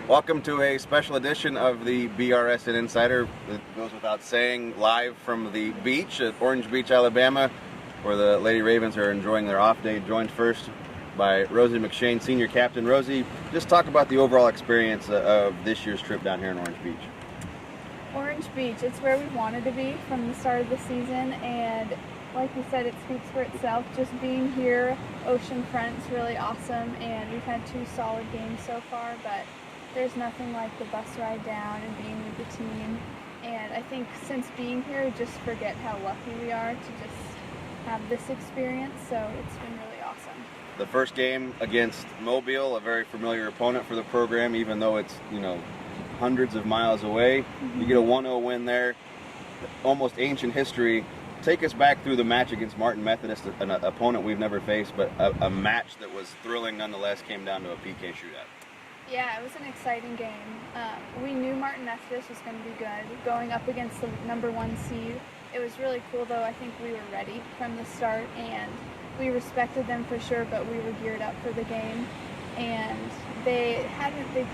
Welcome to a special edition of the BRSN Insider. It goes without saying, live from the beach at Orange Beach, Alabama, where the Lady Ravens are enjoying their off day, joined first by Rosie McShane, senior captain. Rosie, just talk about the overall experience of this year's trip down here in Orange Beach. Orange Beach, it's where we wanted to be from the start of the season, and like you said, it speaks for itself. Just being here, oceanfront's really awesome, and we've had 2 solid games so far, but there's nothing like the bus ride down and being with the team. And I think since being here, we just forget how lucky we are to just have this experience, so it's been really awesome. The first game against Mobile, a very familiar opponent for the program, even though it's, hundreds of miles away. You get a 1-0 win there, almost ancient history. Take us back through the match against Martin Methodist, an opponent we've never faced, but a match that was thrilling nonetheless, came down to a PK shootout. Yeah, it was an exciting game. We knew Martin Methodist was going to be good. Going up against the #1 seed, it was really cool though. I think we were ready from the start, and we respected them for sure, but we were geared up for the game. And they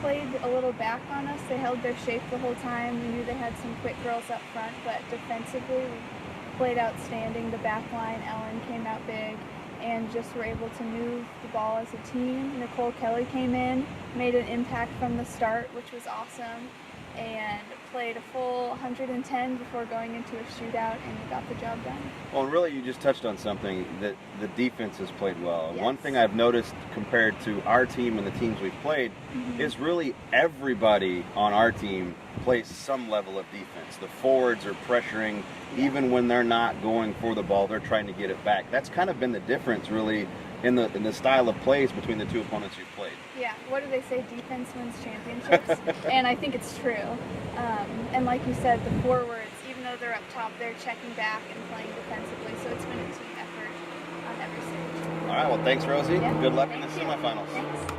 played a little back on us. They held their shape the whole time. We knew they had some quick girls up front, but defensively we played outstanding. The back line, Ellen came out big, and just were able to move the ball as a team. Nicole Kelly came in, made an impact from the start, which was awesome, and played a full 110 before going into a shootout, and we got the job done. Well, really, you just touched on something, that the defense has played well. Yes. One thing I've noticed compared to our team and the teams we've played is really everybody on our team plays some level of defense. The forwards are pressuring, even when they're not going for the ball, they're trying to get it back. That's kind of been the difference, really, in the style of plays between the 2 opponents you've played. Yeah, what do they say? Defense wins championships. And I think it's true. And like you said, the forwards, even though they're up top, they're checking back and playing defensively. So it's been a team effort on every stage. All right, well, thanks, Rosie. Yeah, Good luck in the thank you. semifinals. Thanks.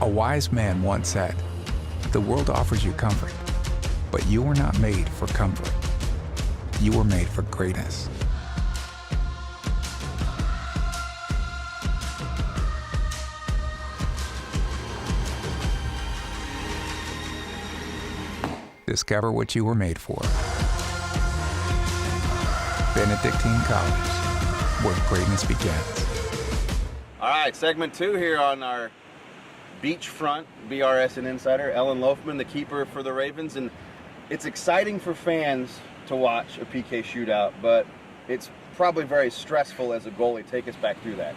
A wise man once said, "The world offers you comfort, but you were not made for comfort. You were made for greatness." Discover what you were made for. Benedictine College, where greatness begins. All right, segment 2 here on our beachfront BRSN Insider. Ellen Loafman, the keeper for the Ravens, and it's exciting for fans to watch a PK shootout, but it's probably very stressful as a goalie. Take us back through that.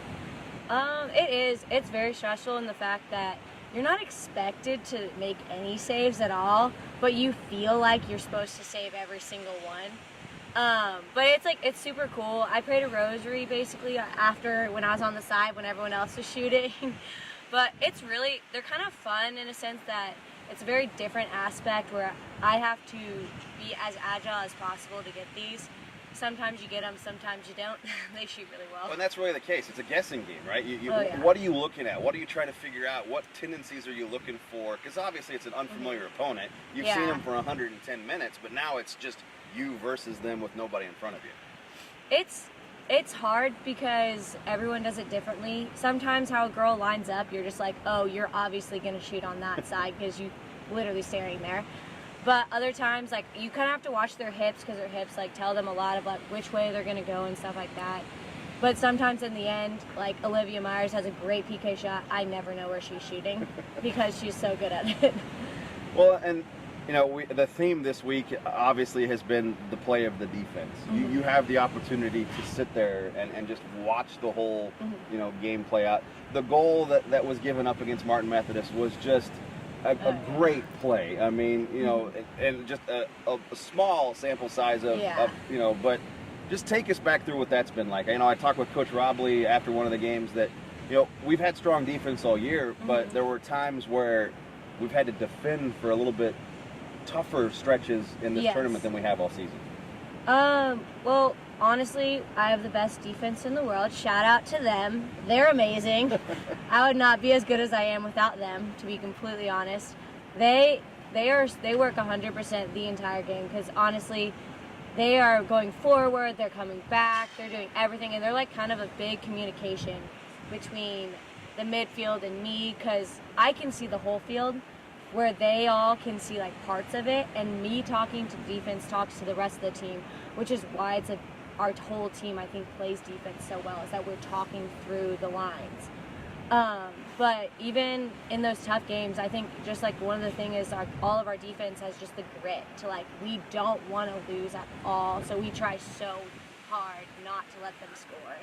It is. It's very stressful in the fact that you're not expected to make any saves at all, but you feel like you're supposed to save every single one. But it's super cool. I prayed a rosary basically after, when I was on the side when everyone else was shooting. But they're kind of fun in a sense that it's a very different aspect where I have to be as agile as possible to get these. Sometimes you get them, sometimes you don't. They shoot really well. And that's really the case. It's a guessing game, right? Yeah. What are you looking at? What are you trying to figure out? What tendencies are you looking for? Because obviously it's an unfamiliar opponent. You've seen them for 110 minutes, but now it's just you versus them with nobody in front of you. It's hard because everyone does it differently. Sometimes how a girl lines up, you're just like, oh, you're obviously going to shoot on that side because you literally staring there. But other times, you kind of have to watch their hips because their hips, tell them a lot of, which way they're going to go and stuff like that. But sometimes in the end, Olivia Myers has a great PK shot. I never know where she's shooting because she's so good at it. Well, and, the theme this week obviously has been the play of the defense. You have the opportunity to sit there and just watch the whole, game play out. The goal that was given up against Martin Methodist was just a great play. I mean, and just a small sample size of, but just take us back through what that's been like. I talked with Coach Roblee after one of the games that, we've had strong defense all year, but there were times where we've had to defend for a little bit tougher stretches in this tournament than we have all season. Well, honestly, I have the best defense in the world. Shout out to them. They're amazing. I would not be as good as I am without them, to be completely honest. They work 100% the entire game because honestly, they are going forward, they're coming back, they're doing everything, and they're kind of a big communication between the midfield and me, because I can see the whole field where they all can see like parts of it, and me talking to the defense talks to the rest of the team, which is why our whole team, I think, plays defense so well, is that we're talking through the lines. But even in those tough games, I think just like one of the things is all of our defense has just the grit to like, we don't want to lose at all, so we try so hard not to let them score.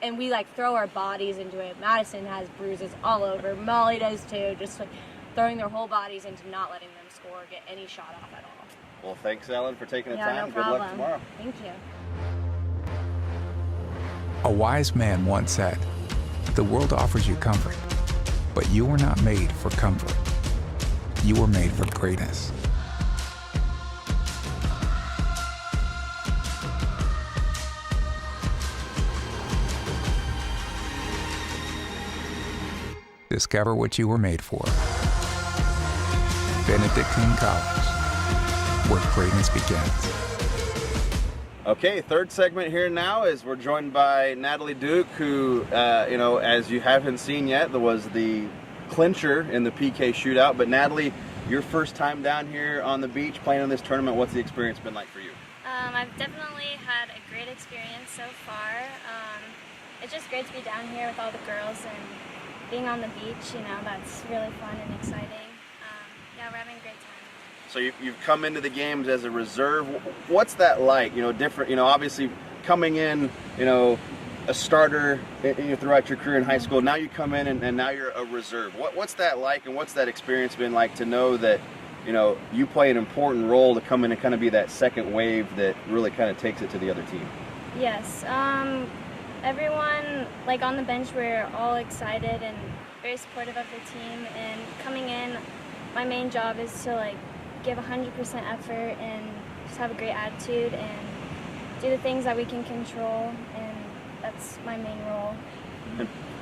And we like throw our bodies into it. Madison has bruises all over. Molly does too, just like throwing their whole bodies into not letting them score, get any shot off at all. Well, thanks, Ellen, for taking the Yeah, time. no Good problem. luck tomorrow. Thank you. A wise man once said, "The world offers you comfort, but you were not made for comfort. You were made for greatness." Discover what you were made for. Benedictine College, where greatness begins. Okay, third segment here now is we're joined by Natalie Duke, who, as you haven't seen yet, there was the clincher in the PK shootout. But Natalie, your first time down here on the beach playing in this tournament, what's the experience been like for you? I've definitely had a great experience so far. It's just great to be down here with all the girls and being on the beach. That's really fun and exciting. We're having a great time. So you've come into the games as a reserve. What's that like? Different. Obviously coming in, a starter throughout your career in high school. Now you come in and now you're a reserve. What's that like, and what's that experience been like to know that you play an important role to come in and kind of be that second wave that really kind of takes it to the other team? Yes. Everyone on the bench, we're all excited and very supportive of the team. And coming in, my main job is to give 100% effort and just have a great attitude and do the things that we can control, and that's my main role.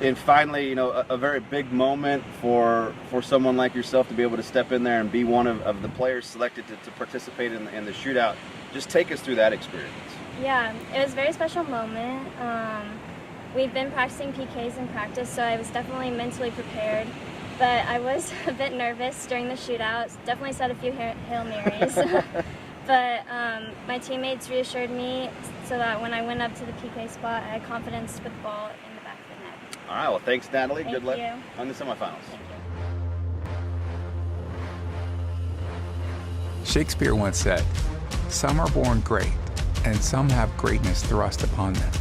And finally, a very big moment for someone like yourself to be able to step in there and be one of the players selected to participate in the shootout. Just take us through that experience. Yeah, it was a very special moment. We've been practicing PKs in practice, so I was definitely mentally prepared. But I was a bit nervous during the shootout. Definitely said a few Hail Marys. But my teammates reassured me so that when I went up to the PK spot, I had confidence to put the ball in the back of the net. All right, well, thanks, Natalie. Thank Good luck you. on the semifinals. Thank you. Shakespeare once said, "Some are born great, and some have greatness thrust upon them.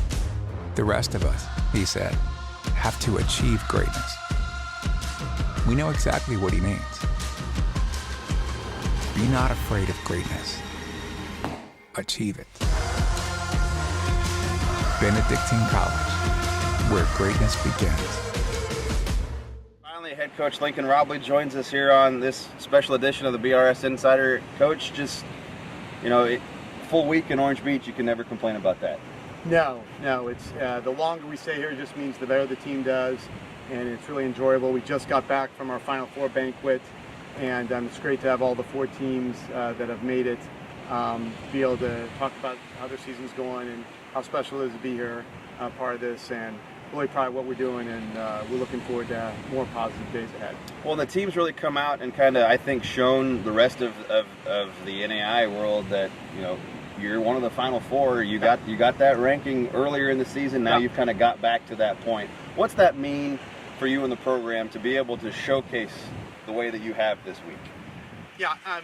The rest of us," he said, "have to achieve greatness." We know exactly what he means. Be not afraid of greatness. Achieve it. Benedictine College, where greatness begins. Finally, head coach Lincoln Robley joins us here on this special edition of the BRSN Insider. Coach, just, full week in Orange Beach, you can never complain about that. No, it's the longer we stay here, it just means the better the team does, and it's really enjoyable. We just got back from our Final Four banquet, and it's great to have all the four teams that have made it be able to talk about how their season's going and how special it is to be here, part of this, and really proud of what we're doing, and we're looking forward to more positive days ahead. Well, the team's really come out and kind of, I think, shown the rest of the NAIA world that, you're one of the Final Four. You got that ranking earlier in the season. Now you've kind of got back to that point. What's that mean for you in the program to be able to showcase the way that you have this week? Yeah, I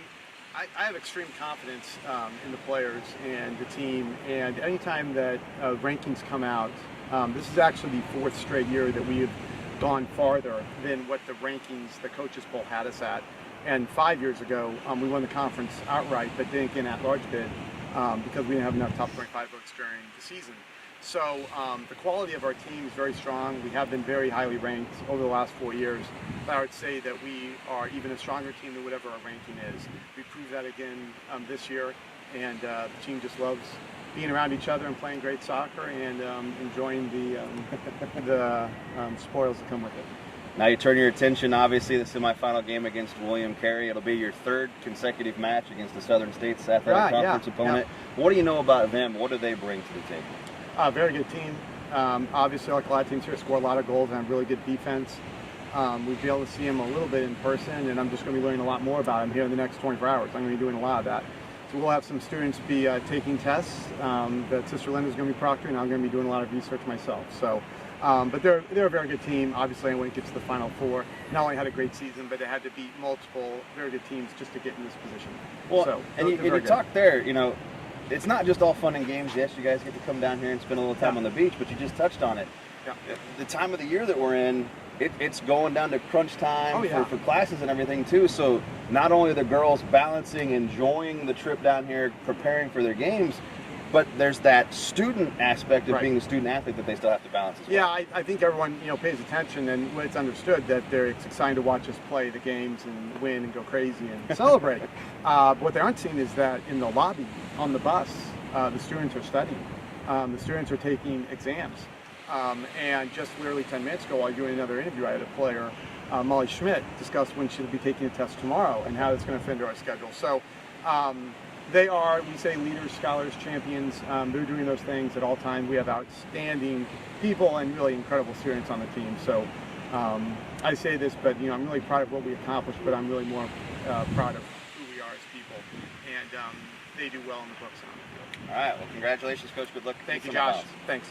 have extreme confidence in the players and the team. And anytime that rankings come out, this is actually the fourth straight year that we have gone farther than what the rankings, the coaches poll had us at. And 5 years ago, we won the conference outright, but didn't get an at-large bid. Because we didn't have enough top 25 votes during the season. So the quality of our team is very strong. We have been very highly ranked over the last 4 years. But I would say that we are even a stronger team than whatever our ranking is. We proved that again this year, and the team just loves being around each other and playing great soccer and enjoying the spoils that come with it. Now you turn your attention, obviously, the semifinal game against William Carey. It'll be your third consecutive match against the Southern States Athletic Conference opponent. Yeah. What do you know about them? What do they bring to the table? Very good team. Obviously, like a lot of teams here, score a lot of goals and have really good defense. We'll be able to see him a little bit in person, and I'm just going to be learning a lot more about him here in the next 24 hours. I'm going to be doing a lot of that. So we'll have some students be taking tests that Sister Linda's going to be proctoring. I'm going to be doing a lot of research myself. So, but they're a very good team. Obviously, I want to get to the Final Four. Not only had a great season, but they had to beat multiple very good teams just to get in this position. Well, so, and you talked there, you know, it's not just all fun and games. Yes, you guys get to come down here and spend a little time on the beach, but you just touched on it. Yeah. The time of the year that we're in, it's going down to crunch time for classes and everything too. So not only are the girls balancing, enjoying the trip down here, preparing for their games, but there's that student aspect of being a student athlete that they still have to balance as well. Yeah, I think everyone pays attention, and it's understood that it's exciting to watch us play the games and win and go crazy and celebrate. But what they aren't seeing is that in the lobby, on the bus, the students are studying. The students are taking exams. And just literally 10 minutes ago, while doing another interview, I had a player, Molly Schmidt, discuss when she'll be taking a test tomorrow and how that's going to fit into our schedule. So they are, we say, leaders, scholars, champions. They're doing those things at all times. We have outstanding people and really incredible students on the team. So I say this, but I'm really proud of what we accomplished, but I'm really more proud of who we are as people. And they do well in the books and on the field. All right. Well, congratulations, Coach. Good luck. Thank you, Josh. Thanks.